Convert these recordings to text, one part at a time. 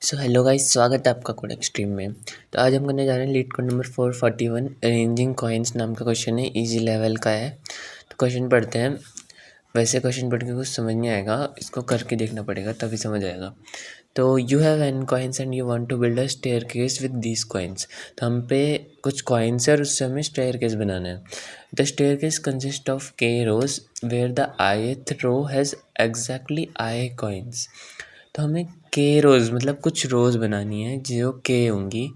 So hello guys, स्वागत है आपका कोड एक्सट्रीम में। तो आज हम करने जा रहे हैं leet code number 441 arranging coins नाम का क्वेश्चन है, इजी लेवल का है। तो क्वेश्चन पढ़ते हैं। वैसे क्वेश्चन पढ़ के कुछ समझ नहीं आएगा, इसको करके देखना पड़ेगा तभी समझ आएगा। तो you have n coins and you want to build a staircase with these coins. तो हम पे कुछ कॉइन्स है और उससे हमें स्टेयरकेस बनाना है। The staircase consist of k rows where the ith row has exactly i coins. तो हमें के रोज़ मतलब कुछ रोज़ बनानी है जो के होंगी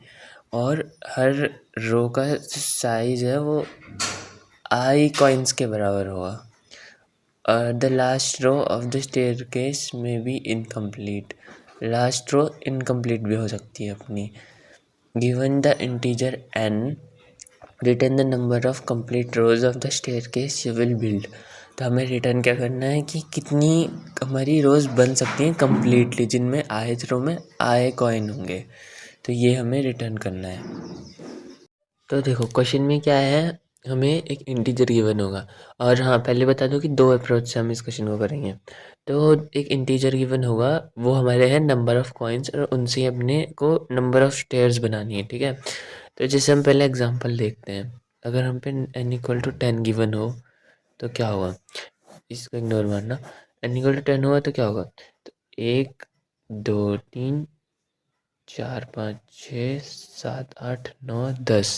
और हर रो का साइज़ है वो आई कॉइन्स के बराबर होगा। The last row of the staircase में be incomplete. Last row incomplete भी हो सकती है अपनी। Given the integer n, return the number of complete rows of the staircase you will build. तो हमें रिटर्न क्या करना है कि कितनी हमारी रोज़ बन सकती हैं कम्प्लीटली जिनमें ith रो में आए कॉइन होंगे। तो ये हमें रिटर्न करना है। तो देखो क्वेश्चन में क्या है, हमें एक इंटीजर गिवन होगा। और हाँ, पहले बता दूं कि दो अप्रोच से हम इस क्वेश्चन को करेंगे। तो एक इंटीजर गिवन होगा, वो हमारे हैं नंबर ऑफ कॉइन्स और उनसे अपने को नंबर ऑफ स्टेयर्स बनानी है, ठीक है। तो जैसे हम पहले एग्जांपल देखते हैं। अगर हम पे n इक्वल टू 10 गिवन हो तो क्या होगा, इसको इग्नोर मारना। n इक्वल टू 10 हुआ तो क्या होगा, तो 1 2 3 4 5 6 7 8 9 10।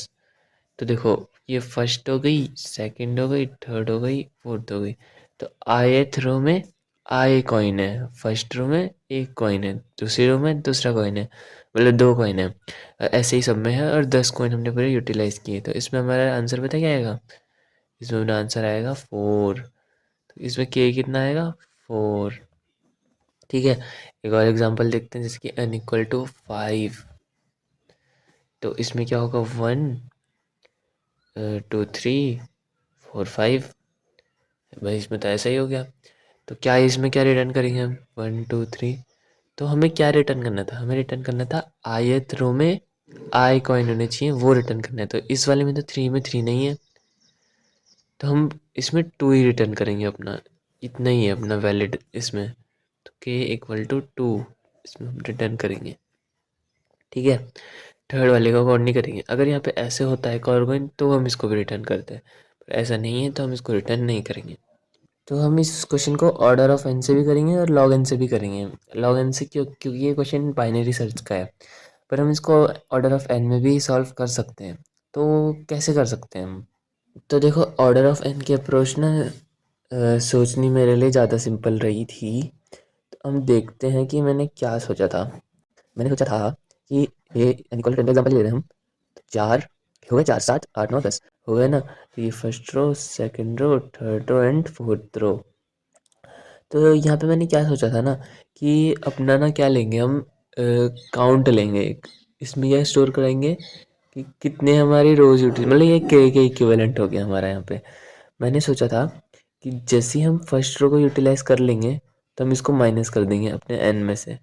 तो देखो ये फर्स्ट हो गई, सेकंड हो गई, थर्ड हो गई, फोर्थ हो गई। तो ith रो में आई कॉइन है, फर्स्ट रो में एक कॉइन है, दूसरी रो में दूसरा कॉइन है, मतलब दो कॉइन है। ऐसे ही सब में है और 10 कॉइन हमने पूरे यूटिलाइज किए। तो इसमें हमारा आंसर पता क्या आएगा, इसमें हमारा आंसर आएगा 4। तो इसमें के कितना आएगा, 4, ठीक है। एक और एग्जांपल देखते हैं, जैसे कि n इक्वल टू 5। तो इसमें क्या होगा, 1 2 3 4 5। भाई इसमें तो ऐसा ही हो गया। तो क्या इसमें क्या रिटर्न करेंगे हम, 1 2 3। तो हमें क्या रिटर्न करना था, हमें रिटर्न करना था ith रो में आई कॉइन होने चाहिए, वो रिटर्न करना है। तो इस वाले में तो 3 में 3 नहीं है, तो हम इसमें 2 ही रिटर्न करेंगे अपना, इतना ही है अपना वैलिड इसमें। तो k इक्वल टू 2 इसमें हम रिटर्न करेंगे, ठीक है। थर्ड वाले का काउंट नहीं करेंगे। अगर यहाँ पे ऐसे होता है कॉइन तो हम इसको भी रिटर्न करते हैं, पर ऐसा नहीं है तो हम इसको रिटर्न नहीं करेंगे। तो हम इस क्वेश्चन को ऑर्डर ऑफ एन से भी करेंगे और लॉग एन से भी करेंगे। लॉग एन से क्योंकि ये क्वेश्चन बाइनरी सर्च का है, पर हम इसको ऑर्डर ऑफ एन में भी सॉल्व कर सकते हैं। तो कैसे कर सकते हैं हम, तो देखो ऑर्डर ऑफ एन की अप्रोच ना सोचनी मेरे लिए ज़्यादा सिंपल रही थी। तो हम देखते हैं कि मैंने क्या सोचा था। मैंने सोचा था कि ये एन इक्वल टू 10 का एग्जाम्पल ले रहे हैं हम। तो 4 हो गए, 4 7 8 9 10 हो गए ना। तो ये first row, second row, third row and fourth row. तो यहाँ पे मैंने क्या सोचा था ना कि अपना ना क्या लेंगे हम, काउंट लेंगे एक। इसमें यह स्टोर करेंगे कि कितने हमारी रोज यूटिल, मतलब ये के इक्विवेलेंट हो गया हमारा यहाँ पे। मैंने सोचा था कि जैसे ही हम फर्स्ट रो को यूटिलाइज कर लेंगे तो हम इसको माइनस कर देंगे अपने एन में से।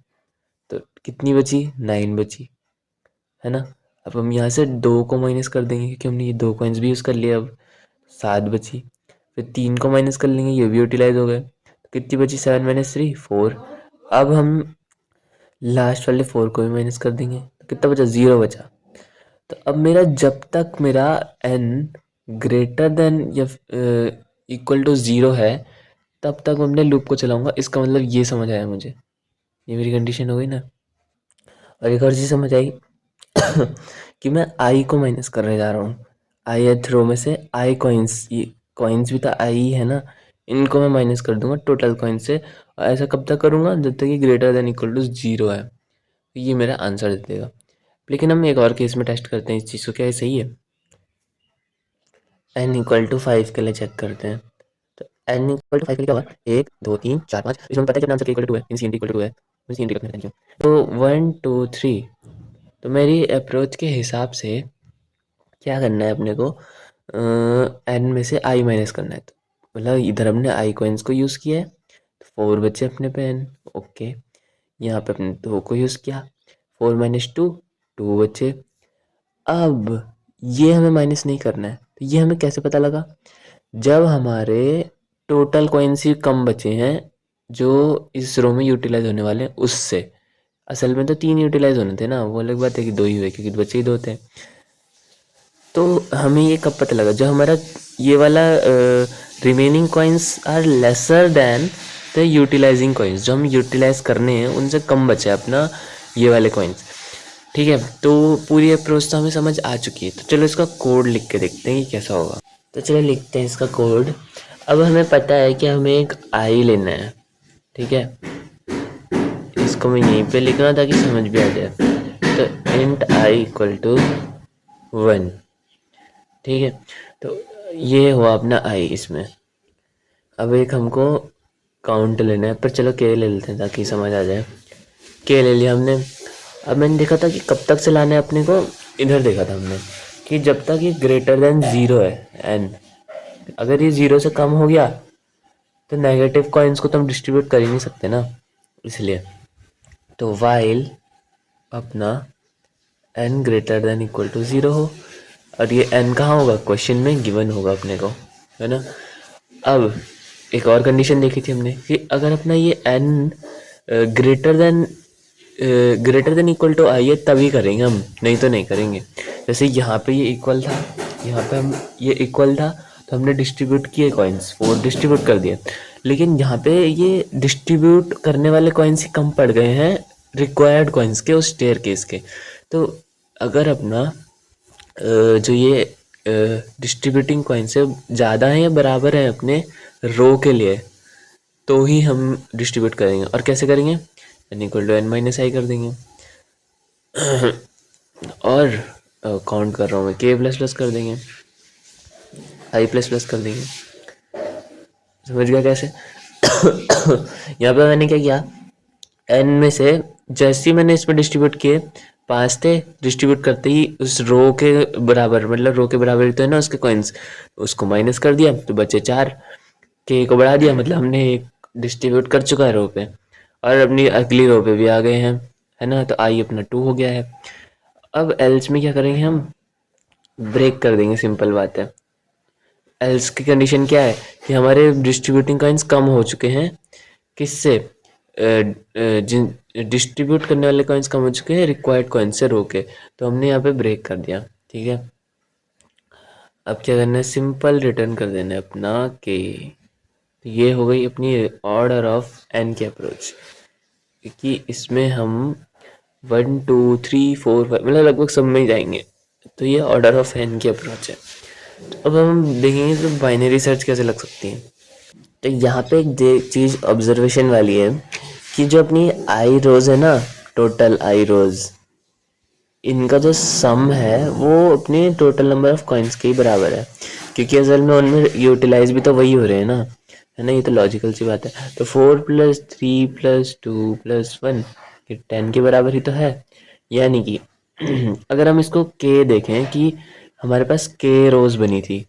तो कितनी बची, 9 बची, है ना। अब हम यहाँ से 2 को माइनस कर देंगे क्योंकि हमने ये 2 कॉइन्स भी यूज़ कर लिए। अब 7 बची। फिर 3 को माइनस कर लेंगे, ये भी यूटिलाइज हो गए। तो कितनी बची, 7 माइनस 3 4। अब हम लास्ट वाले 4 को भी माइनस कर देंगे, तो कितना बचा, 0 बचा। तो अब मेरा जब तक मेरा n ग्रेटर देन या इक्वल टू 0 है तब तक मैं अपने लूप को चलाऊंगा। इसका मतलब ये समझ आया मुझे, ये मेरी कंडीशन हो गई ना। और एक और चीज़ समझ आई कि मैं आई को माइनस करने जा रहा हूँ। आई रो में से आई कॉइन्स, ये कॉइन्स भी तो आई ही है ना, इनको मैं माइनस कर दूंगा टोटल कॉइन से। और ऐसा कब तक करूँगा, जब तक ये ग्रेटर देन इक्वल टू 0 है। तो ये मेरा आंसर दे देगा। लेकिन हम एक और केस में टेस्ट करते हैं इस चीज़ को, क्या ये सही है। n इक्वल टू 5 के लिए चेक करते हैं। तो n इक्वल टू 5 के लिए क्या होगा, 1 2 3 4 5। इसमें पता है कि आंसर इक्वल टू 2 है, मींस int इक्वल टू 2 है, मींस int रखना है। Thank you. तो 1 2 3। तो मेरी अप्रोच के हिसाब से क्या करना है अपने को, n में से i माइनस करना है। तो मतलब इधर हमने i कॉइन्स को यूज़ किया है, तो 4 बचे अपने पे n, ओके। यहाँ पे अपने 2 को यूज़ किया, 4 माइनस 2 2 बचे। अब ये हमें माइनस नहीं करना है। तो ये हमें कैसे पता लगा, जब हमारे टोटल कॉइन्स ही कम बचे हैं जो इस रो में यूटिलाइज होने वाले हैं उससे। असल में तो 3 यूटिलाइज होने थे ना, वो अलग बात है कि 2 ही हुए क्योंकि बच्चे ही 2 थे। तो हमें ये कब पता लगा, जो हमारा ये वाला remaining coins are lesser than the utilizing coins, जो हम यूटिलाइज करने हैं उनसे कम बचा है अपना ये वाले कॉइन्स। ठीक है, तो पूरी अप्रोच तो हमें समझ आ चुकी है। तो चलो इसका कोड लिख के देखते हैं कि कैसा होगा। तो चलो लिखते हैं इसका कोड। अब हमें पता है कि हमें एक आई लेना है। ठीक है, इसको मैं यहीं पे लिख रहा ताकि समझ भी आ जाए। तो इंट आई इक्वल टू 1। ठीक है, तो ये हुआ अपना आई इसमें। अब एक हमको काउंट लेना है, पर चलो के ले लेते हैं ताकि समझ आ जाए। के ले लिया हमने। अब मैंने देखा था कि कब तक चलाना है अपने को, इधर देखा था हमने कि जब तक ये ग्रेटर देन 0 है एन, अगर ये 0 से कम हो गया तो नेगेटिव कॉइन्स को तो हम डिस्ट्रीब्यूट कर ही नहीं सकते ना, इसलिए। तो वाइल अपना n greater than equal to 0 हो, और ये एन कहाँ होगा, क्वेश्चन में गिवन होगा अपने को, है ना। अब एक और कंडीशन देखी थी हमने कि अगर अपना ये n greater than equal to i है तभी करेंगे हम, नहीं तो नहीं करेंगे। जैसे यहाँ पे ये इक्वल था, यहाँ पे हम ये इक्वल था तो हमने डिस्ट्रीब्यूट किए कॉइन्स, वो डिस्ट्रीब्यूट कर दिए। लेकिन यहाँ पे ये डिस्ट्रीब्यूट करने वाले कॉइन्स ही कम पड़ गए हैं रिक्वायर्ड कॉइन्स के, उस स्टेयर केस के। तो अगर अपना जो ये डिस्ट्रीब्यूटिंग कॉइन्स है ज़्यादा है या बराबर है अपने रो के लिए, तो ही हम डिस्ट्रीब्यूट करेंगे। और कैसे करेंगे, n equal to n minus i कर देंगे। और काउंट कर रहा हूँ मैं, के प्लस प्लस कर देंगे, आई प्लस प्लस कर देंगे। समझ गया कैसे। यहाँ पे मैंने क्या किया, एन में से जैसे ही मैंने इसमें डिस्ट्रीब्यूट किए, 5 थे, डिस्ट्रीब्यूट करते ही उस रो के बराबर, मतलब रो के बराबर तो है ना उसके कॉइन्स, उसको माइनस कर दिया तो बचे 4। के को बढ़ा दिया, मतलब हमने एक डिस्ट्रीब्यूट कर चुका है रो पे, और अपनी अगली रो पे भी आ गए हैं, है ना। तो आई अपना 2 हो गया है। अब एल्स में क्या करेंगे, हम ब्रेक कर देंगे, सिंपल बात है। एल्स की कंडीशन क्या है कि हमारे डिस्ट्रीब्यूटिंग कॉइन्स कम हो चुके हैं, किससे, जिन डिस्ट्रीब्यूट करने वाले कॉइन्स कम हो चुके हैं रिक्वायर्ड कॉइन्स से रो के, तो हमने यहाँ पे ब्रेक कर दिया। ठीक है, अब क्या करना है, सिंपल रिटर्न कर देना है अपना के। तो ये हो गई अपनी ऑर्डर ऑफ एन की अप्रोच, क्योंकि इसमें हम 1 2 3 4 5 मतलब लगभग सब में ही जाएंगे। तो ये ऑर्डर ऑफ एन की अप्रोच है। तो अब हम देखेंगे तो बाइनरी सर्च कैसे लग सकती है। तो यहाँ पे एक चीज़ ऑब्जर्वेशन वाली है कि जो अपनी आई रोज है ना, टोटल आई रोज, इनका जो सम है वो अपने टोटल नंबर ऑफ कॉइन्स के ही बराबर है, क्योंकि असल में उनमें यूटिलाइज भी तो वही हो रहे हैं ना, है ना। ये तो लॉजिकल सी बात है। तो 4 + 3 + 2 + 1 ये 10 के बराबर ही तो है। यानी कि अगर हम इसको के देखें कि हमारे पास के रोज बनी थी,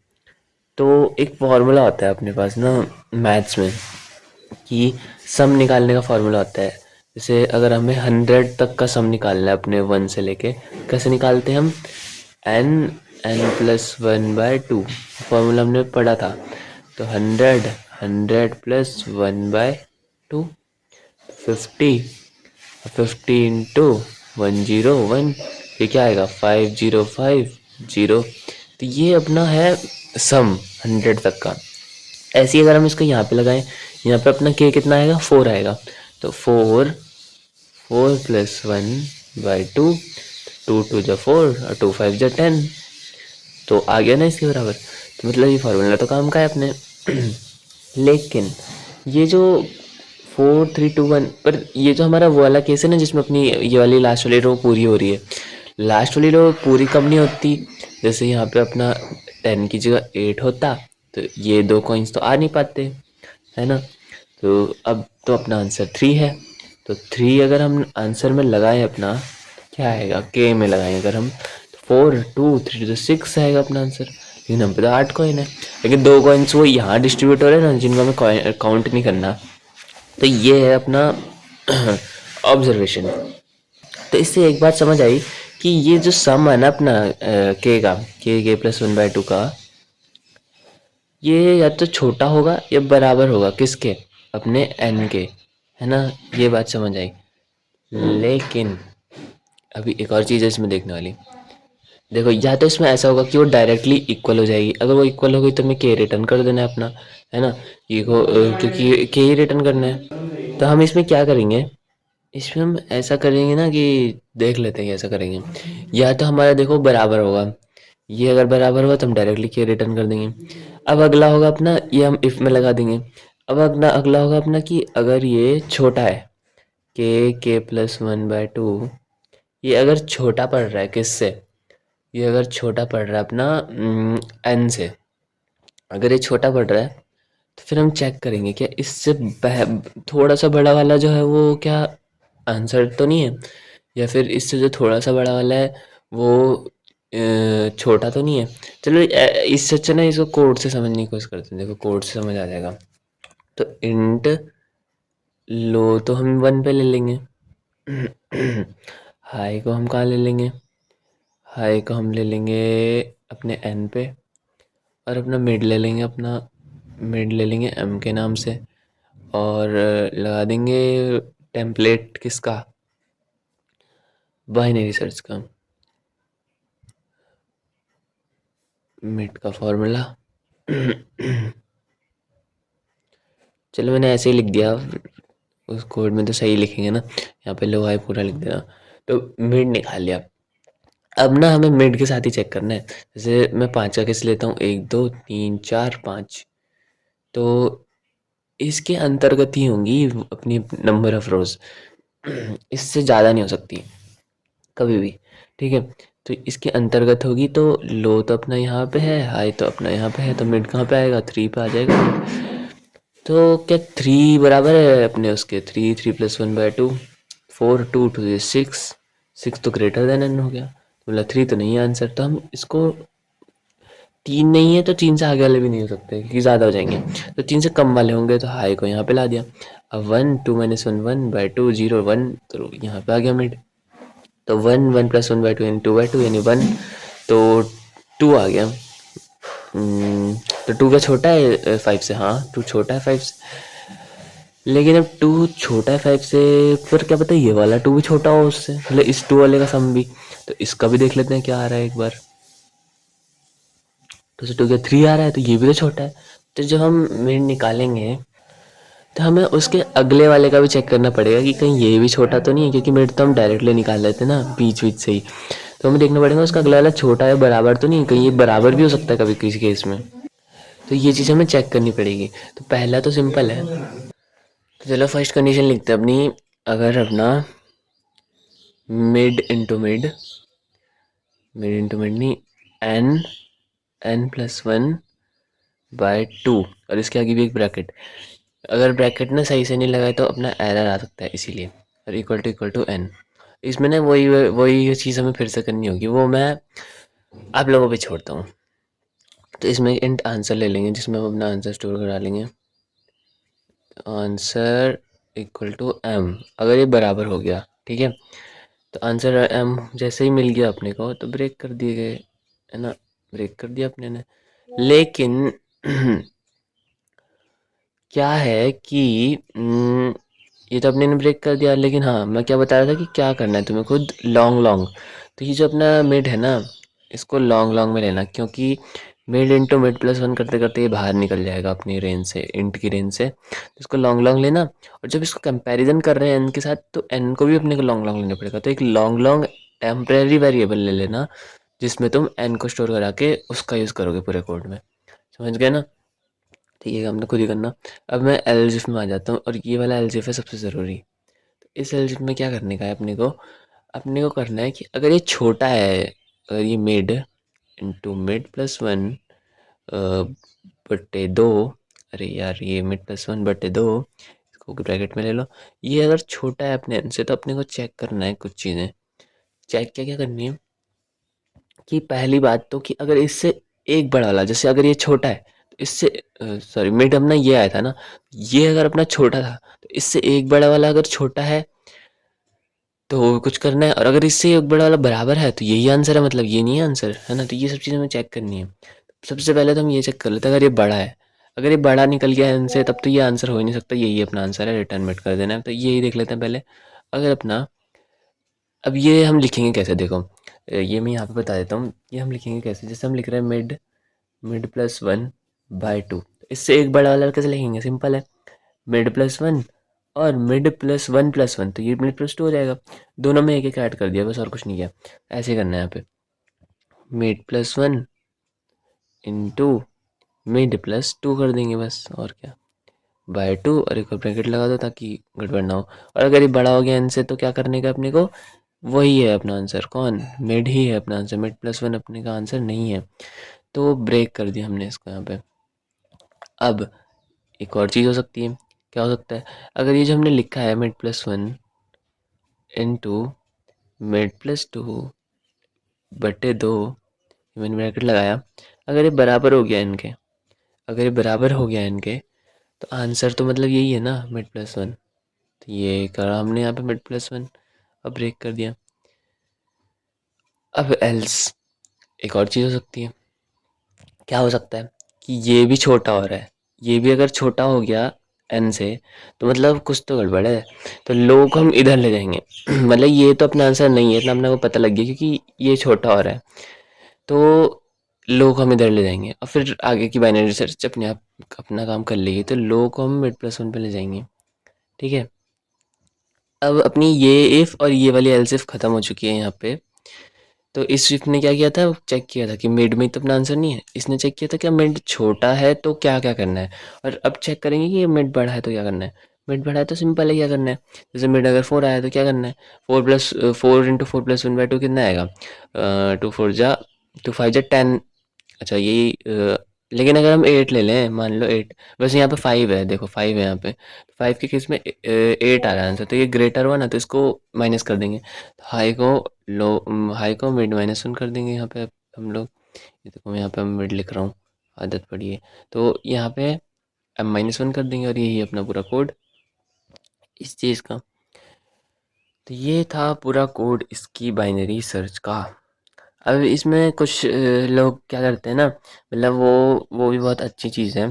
तो एक फॉर्मूला होता है अपने पास ना मैथ्स में कि सम निकालने का फॉर्मूला होता है। जैसे अगर हमें 100 तक का सम निकालना है अपने 1 से लेके, कैसे निकालते हैं हम, n+1/2 फॉर्मूला हमने पढ़ा था। तो 100 50 50 इंटू 101, ये क्या आएगा 5050। तो ये अपना है सम 100 तक का। ऐसे ही अगर हम इसको यहाँ पे लगाएं, यहाँ पे अपना के कितना आएगा, 4 आएगा। तो 4 + 1/2, 2 2 = 4 और 2 5 = 10, तो आ गया ना इसके बराबर। तो मतलब ये फार्मूला तो काम का है अपने। लेकिन ये जो 4 3 2 1, पर ये जो हमारा वो वाला केस है ना जिसमें अपनी ये वाली लास्ट वाली रो पूरी हो रही है, लास्ट वाली रो पूरी कब नहीं होती, जैसे यहाँ पे अपना 10 की जगह 8 होता तो ये 2 कॉइन्स तो आ नहीं पाते, है ना। तो अब तो अपना आंसर 3 है। तो 3 अगर हम आंसर में लगाएं अपना, क्या आएगा, के में लगाएं अगर हम, 4 2 3 तो 6 आएगा अपना आंसर। लेकिन हम पे तो 8 कॉइन है, लेकिन 2 कॉइन्स वो यहाँ डिस्ट्रीब्यूट हो रहे हैं ना जिनको हमें काउंट नहीं करना। तो ये है अपना ऑब्जर्वेशन। तो इससे एक बात समझ आई कि ये जो सम है ना अपना के का, के +1/2 का, ये या तो छोटा होगा या बराबर होगा किसके, अपने एन के, है ना। ये बात समझ आई। लेकिन अभी एक और चीज़ है इसमें देखने वाली। देखो, या तो इसमें ऐसा होगा कि वो डायरेक्टली इक्वल हो जाएगी। अगर वो इक्वल हो गई तो हमें के रिटर्न कर देना है अपना, है ना। ये को क्योंकि के ही रिटर्न करना है। तो हम इसमें क्या करेंगे, इसमें हम ऐसा करेंगे ना कि देख लेते हैं कैसा करेंगे। या तो हमारा देखो बराबर होगा, ये अगर बराबर हुआ तो हम डायरेक्टली के रिटर्न कर देंगे। अब अगला होगा अपना, ये हम इफ में लगा देंगे। अब अगला होगा अपना कि अगर ये छोटा है, के प्लस वन बाय टू, ये अगर छोटा पड़ रहा है किससे, ये अगर छोटा पड़ रहा है अपना एन से, अगर ये छोटा पड़ रहा है तो फिर हम चेक करेंगे क्या इससे थोड़ा सा बड़ा वाला जो है वो क्या आंसर तो नहीं है, या फिर इससे जो थोड़ा सा बड़ा वाला है वो छोटा तो नहीं है। चलो इससे अच्छा ना इसको कोड से समझने की कोशिश करते हैं। देखो कोड से समझ आ जाएगा। तो इंट लो तो हम वन पे ले लेंगे। हाई को हम कहाँ ले लेंगे, हाई को हम ले लेंगे अपने एन पे, और अपना मिड ले लेंगे, अपना मिड ले लेंगे एम के नाम से। और लगा देंगे टेम्पलेट किसका, बाइनरी सर्च का, मिड का फॉर्मूला। चलो मैंने ऐसे ही लिख दिया, उस कोड में तो सही लिखेंगे ना, यहाँ पे लो हाई पूरा लिख देना। तो मिड निकाल लिया। अब ना हमें मिड के साथ ही चेक करना है। जैसे मैं पाँच का कैसे लेता हूँ, एक दो तीन चार पाँच, तो इसके अंतर्गत ही होंगी अपनी नंबर ऑफ रोज, इससे ज़्यादा नहीं हो सकती कभी भी, ठीक है। तो इसके अंतर्गत होगी, तो लो तो अपना यहाँ पे है, हाई तो अपना यहाँ पे है, तो मिड कहाँ पे आएगा, थ्री पे आ जाएगा मिड। तो क्या थ्री बराबर है अपने उसके, three three plus one by two, four two two six, six तो ग्रेटर देन एन हो गया। तो मतलब थ्री तो नहीं है आंसर, तो हम इसको, तीन नहीं है तो तीन से आगे वाले भी नहीं हो सकते क्योंकि ज़्यादा हो जाएंगे। तो तीन से कम वाले होंगे तो हाई को यहाँ पे ला दिया। अब one two minus one one by to zero one, तो यहाँ पे आ गया मिड। तो one one plus one by to यानी वन, तो टू आ गया। तो टू का छोटा है फाइव से, हाँ टू छोटा है फाइव से। लेकिन अब टू छोटा है फाइव से, पर क्या पता ये वाला टू भी छोटा हो उससे, मतलब इस टू वाले का सम भी। तो इसका भी देख लेते हैं क्या आ रहा है एक बार। तो टू का थ्री आ रहा है, तो ये भी तो छोटा है। तो जब हम मिड निकालेंगे तो हमें उसके अगले वाले का भी चेक करना पड़ेगा कि कहीं ये भी छोटा तो नहीं है, क्योंकि मिड तो हम डायरेक्टली निकाल लेते हैं ना बीच बीच से ही। तो हमें देखना पड़ेगा उसका अगला वाला छोटा है बराबर तो नहीं, कहीं ये बराबर भी हो सकता है कभी किसी केस में। तो ये चीज़ हमें चेक करनी पड़ेगी। तो पहला तो सिंपल है, तो चलो फर्स्ट कंडीशन लिखते हैं अपनी। अगर अपना mid into mid, mid into mid नहीं, n, n plus one by two, और इसके आगे भी एक ब्रैकेट। अगर ब्रैकेट ना सही से नहीं लगाए तो अपना एरर आ सकता है, इसीलिए। और इक्वल टू एन, इसमें ना वही वही चीज़ हमें फिर से करनी होगी, वो मैं आप लोगों पे छोड़ता हूँ। तो इसमें इंट आंसर ले लेंगे जिसमें हम अपना आंसर स्टोर करा लेंगे। आंसर इक्वल टू एम, अगर ये बराबर हो गया, ठीक है। तो आंसर एम जैसे ही मिल गया अपने को तो ब्रेक कर दिए गए, है ना, ब्रेक कर दिया अपने ने। लेकिन क्या है कि ये तो अपने ने ब्रेक कर दिया, लेकिन हाँ मैं क्या बता रहा था कि क्या करना है तुम्हें खुद लॉन्ग लॉन्ग। तो ये जो अपना मिड है ना, इसको लॉन्ग लॉन्ग में लेना, क्योंकि mid into mid plus one करते करते ये बाहर निकल जाएगा अपनी रेंज से, इंट की रेंज से। तो इसको लॉन्ग लॉन्ग लेना। और जब इसको कंपैरिजन कर रहे हैं एन के साथ, तो एन को भी अपने को लॉन्ग लॉन्ग लेना पड़ेगा। तो एक लॉन्ग लॉन्ग टेम्परेरी वेरिएबल ले लेना जिसमें तुम एन को स्टोर करा के उसका यूज़ करोगे पूरे कोड में। समझ गए ना। तो ये काम तो खुद ही करना। अब मैं एलजिफ में आ जाता हूँ, और ये वाला एलजिफ है सबसे ज़रूरी। तो इस एलजिफ में क्या करने का है अपने को, अपने को करना है कि अगर ये छोटा है, अगर ये mid into mid plus one बटे दो, अरे यार ये मिड प्लस वन बटे दो, इसको ब्रैकेट में ले लो। ये अगर छोटा है अपने एन से, तो अपने को चेक करना है कुछ चीज़ें। चेक क्या क्या करनी है कि पहली बात तो कि अगर इससे एक बड़ा वाला, जैसे अगर ये छोटा है तो इससे, सॉरी मिड अपना ये आया था ना, ये अगर अपना छोटा था तो इससे एक बड़ा वाला अगर छोटा है तो कुछ करना है, और अगर इससे एक बड़ा वाला बराबर है तो यही आंसर है, मतलब ये नहीं है आंसर, है ना। तो ये सब चीज़ें हमें चेक करनी है। सबसे पहले तो हम ये चेक कर लेते हैं, अगर ये बड़ा है, अगर ये बड़ा निकल गया है इनसे, तब तो ये आंसर हो ही नहीं सकता, यही अपना आंसर है, रिटर्न मिट कर देना है। तो यही देख लेते हैं पहले। अगर अपना अब ये हम लिखेंगे कैसे देखो, ये मैं यहाँ पे बता देता हूँ। ये हम लिखेंगे कैसे, जैसे हम लिख रहे हैं mid mid plus one by to, इससे एक बड़ा वाला कैसे लिखेंगे, सिंपल है, मिड प्लस वन और मिड प्लस वन, तो ये मिड प्लस टू हो जाएगा। दोनों में एक एक ऐड कर दिया बस, और कुछ नहीं किया। ऐसे करना है यहाँ पे, mid plus one into mid plus two कर देंगे बस, और क्या, बाय टू, और एक और ब्रैकेट लगा दो ताकि गड़बड़ ना हो। और अगर ये बड़ा हो गया इनसे तो क्या करने का अपने को, वही है अपना आंसर, कौन, मिड ही है अपना आंसर, मिड प्लस वन अपने का आंसर नहीं है। तो ब्रेक कर दिया हमने इसको यहाँ पे। अब एक और चीज़ हो सकती है, क्या हो सकता है, अगर ये जो हमने लिखा है mid plus one into mid plus two बटे दो, मैंने ब्रैकेट लगाया, अगर ये बराबर हो गया इनके, अगर ये बराबर हो गया इनके, तो आंसर तो मतलब यही है ना, मिड प्लस वन। तो ये करा हमने यहाँ पे मिड प्लस वन, अब ब्रेक कर दिया। अब एल्स एक और चीज़ हो सकती है, क्या हो सकता है कि ये भी छोटा हो रहा है, ये भी अगर छोटा हो गया एन से, तो मतलब कुछ तो गड़बड़ है। तो लो को हम इधर ले जाएंगे मतलब ये तो अपना आंसर नहीं है, इतना अपने को पता लग गया क्योंकि ये छोटा हो रहा है। तो लो को हम इधर ले जाएंगे और फिर आगे की बाइनरी सर्च अपने आप अपना काम कर लेगी। तो लो को हम मिड प्लस वन पे ले जाएंगे, ठीक है। अब अपनी ये इफ़ और ये वाली एल्स इफ ख़त्म हो चुकी है यहाँ पे। तो इस इफ ने क्या किया था, चेक किया था कि मिड में तो अपना आंसर नहीं है, इसने चेक किया था क्या मिड छोटा है तो क्या क्या करना है। और अब चेक करेंगे कि ये मिड बड़ा है तो क्या करना है। मिड बड़ा है तो सिंपल है, क्या करना है, जैसे मिड अगर फोर आया तो क्या करना है, four plus four into four plus one by to कितना आएगा, टू फोर जा, टू फाइव जा टेन। अच्छा यही लेकिन अगर हम 8 ले लें, मान लो 8, वैसे यहाँ पे 5 है, देखो 5 है यहाँ पे, 5 के केस में 8 आ रहा है आंसर, तो ये ग्रेटर हुआ ना, तो इसको माइनस कर देंगे। हाई को लो, हाई को मिड माइनस वन कर देंगे यहाँ पे हम लोग। ये देखो यहाँ पे मैं मिड लिख रहा हूँ, आदत पड़ी है। तो यहाँ पे हम माइनस वन कर देंगे और यही अपना पूरा कोड इस चीज़ का। तो ये था पूरा कोड इसकी बाइनरी सर्च का। अब इसमें कुछ लोग क्या करते हैं ना, मतलब वो भी बहुत अच्छी चीज़ है,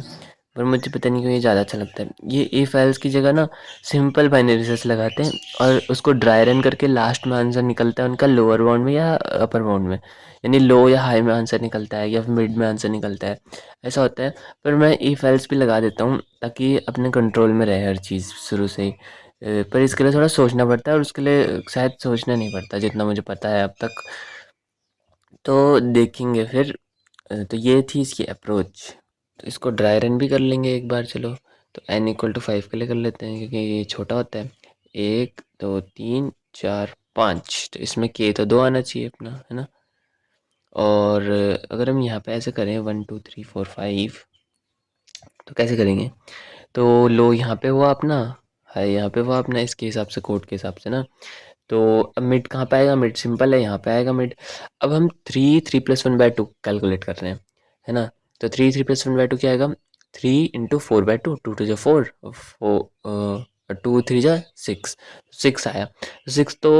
पर मुझे पता नहीं क्यों ये ज़्यादा अच्छा लगता है। ये इफ एल्स की जगह ना सिंपल बाइनरी सर्च लगाते हैं और उसको ड्राई रन करके लास्ट में आंसर निकलता है उनका लोअर बाउंड में या अपर बाउंड में, यानी लो या हाई में आंसर निकलता है या फिर मिड में आंसर निकलता है, ऐसा होता है। पर मैं इफ एल्स भी लगा देता हूँ ताकि अपने कंट्रोल में रहे हर चीज़ शुरू से ही। पर इसके लिए थोड़ा सोचना पड़ता है और उसके लिए शायद सोचना नहीं पड़ता जितना मुझे पता है अब तक। तो देखेंगे फिर। तो ये थी इसकी अप्रोच। तो इसको ड्राई रन भी कर लेंगे एक बार, चलो। तो n इक्वल टू 5 के लिए कर लेते हैं क्योंकि ये छोटा होता है। एक दो तीन चार पाँच, तो इसमें k तो दो आना चाहिए अपना, है ना। और अगर हम यहाँ पे ऐसे करें 1 2 3 4 5, तो कैसे करेंगे, तो लो यहाँ पे हुआ अपना, हाई यहाँ पे हुआ अपना, इसके हिसाब से कोड के हिसाब से ना। तो अब मिड कहाँ पे आएगा, मिड सिंपल है, यहाँ पे आएगा मिड। अब हम three plus one by two calculate कर रहे हैं, है ना। तो three plus one by two क्या आएगा, three into four by two, two two जो फोर, फोर टू थ्री जा सिक्स, सिक्स आया। तो सिक्स तो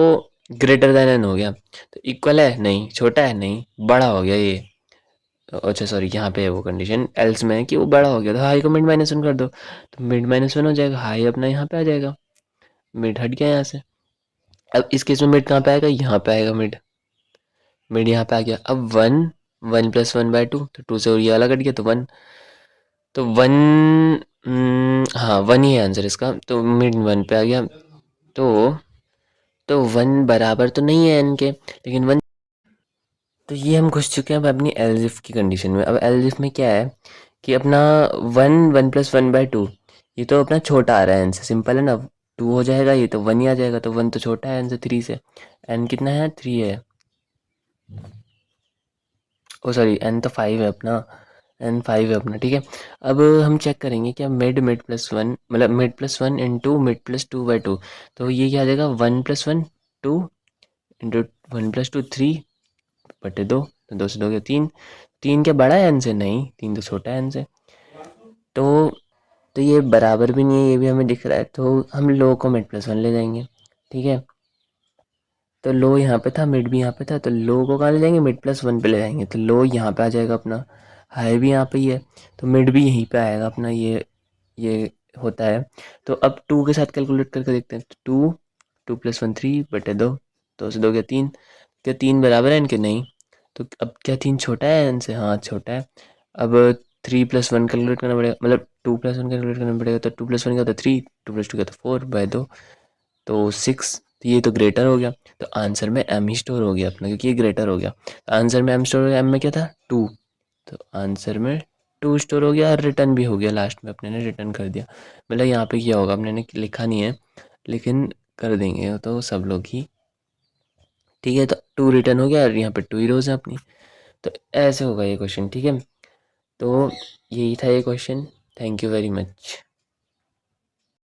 ग्रेटर देन एन हो गया, तो इक्वल है नहीं, छोटा है नहीं, बड़ा हो गया ये। अच्छा सॉरी, यहाँ पे है वो कंडीशन एल्स में है कि वो बड़ा हो गया, तो हाई को मिड माइनस वन कर दो, तो मिड माइनस वन हो जाएगा, हाई अपना यहाँ पे आ जाएगा, मिड हट गया यहाँ से। अब इस केस में मिड कहाँ पे आएगा, यहाँ पे आएगा मिड, मिड यहाँ पे आ गया। अब one, one plus one by to, तो टू से और ये वाला कट गया तो वन, तो वन, हाँ वन ही है आंसर इसका, तो मिड वन पे आ गया। तो वन बराबर तो नहीं है एन के, लेकिन वन, तो ये हम घुस चुके हैं अब अपनी एलजिफ की कंडीशन में। अब एलजिफ में क्या है कि अपना one, one plus one by to, ये तो अपना छोटा आ रहा है एन से, सिंपल है ना, टू हो जाएगा ये तो वन ही आ जाएगा, तो वन तो छोटा है एन से, थ्री से। एन कितना है, थ्री है, ओ सॉरी एन तो फाइव है अपना, एन फाइव है अपना, ठीक है। अब हम चेक करेंगे क्या मिड मिड प्लस वन, मतलब mid plus one into mid plus two by two, तो ये क्या आ जाएगा, one plus one two into one plus two three बटे दो, तो दो से दो गया तीन, तीन क्या बड़ा है एन से, नहीं तीन तो छोटा है एन से। तो ये बराबर भी नहीं है, ये भी हमें दिख रहा है, तो हम लो को मिड प्लस वन ले जाएंगे, ठीक है। तो लो यहाँ पे था, मिड भी यहाँ पे था, तो लो को कहाँ ले जाएंगे, मिड प्लस वन पे ले जाएंगे, तो लो यहाँ पे आ जाएगा अपना, हाई भी यहाँ पे ही है, तो मिड भी यहीं पे आएगा अपना, ये होता है। तो अब टू के साथ कैलकुलेट करके देखते हैं, तो two, two plus one three बटे दो, 2 से 2 क्या 3, क्या 3 बराबर है इनके? नहीं। तो अब क्या 3 छोटा है इनसे? हाँ छोटा है। अब 3+1 कैलकुलेट करना पड़ेगा, मतलब 2+1 कैलकुलेट करना पड़ेगा। तो 2+1 क्या होता है 3, 2+2 क्या होता है 4/2, तो 6। तो ये तो ग्रेटर हो गया, तो आंसर में m ही स्टोर हो गया अपना, क्योंकि ये ग्रेटर हो गया। तो आंसर में m स्टोर हो गया, m में क्या था 2, तो आंसर में 2 स्टोर हो गया और रिटर्न भी हो गया। लास्ट में अपने ने रिटर्न कर दिया। मतलब यहाँ पे क्या होगा अपने ने लिखा नहीं है, लेकिन कर देंगे तो सब लोग ही। ठीक है, तो 2 रिटर्न हो गया और यहाँ पे 2 ही रोज है अपनी। तो ऐसे होगा ये क्वेश्चन। ठीक है, तो यही था ये question. Thank you very much.